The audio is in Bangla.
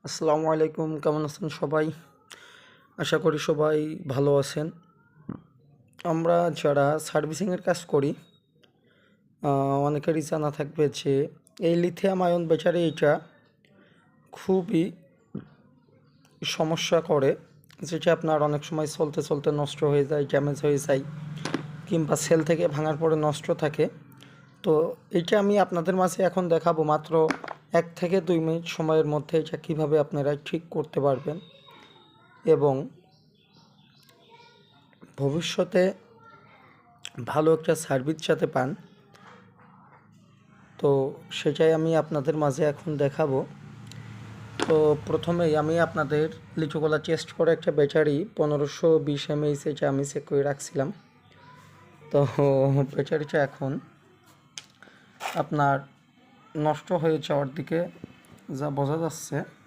আসসালামু আলাইকুম, কেমন আছেন সবাই? আশা করি সবাই ভালো আছেন। আমরা যারা সার্ভিসিংয়ের কাজ করি, অনেকেরই জানা থাকবে যে এই লিথিয়াম আয়ন ব্যাটারি এটা খুবই সমস্যা করে, যেটা আপনার অনেক সময় চলতে চলতে নষ্ট হয়ে যায়, ড্যামেজ হয়ে যায়, কিংবা সেল থেকে ভাঙার পরে নষ্ট থাকে। তো এইটা আমি আপনাদের মাঝে এখন দেখাবো মাত্র 1 থেকে 2 মিনিট সময়ের মধ্যে এটা কীভাবে আপনারা ঠিক করতে পারবেন এবং ভবিষ্যতে ভালো একটা সার্ভিস যাতে পান। তো সেটাই আমি আপনাদের মাঝে এখন দেখাবো। তো প্রথমেই আমি আপনাদের লিচুকলা টেস্ট করে একটা ব্যাটারি 1520 mAh এটা আমি চেক করে রাখছিলাম। তো ব্যাটারিটা এখন আপনার নষ্ট হয়ে যাওয়ার দিকে যা বোঝা যাচ্ছে।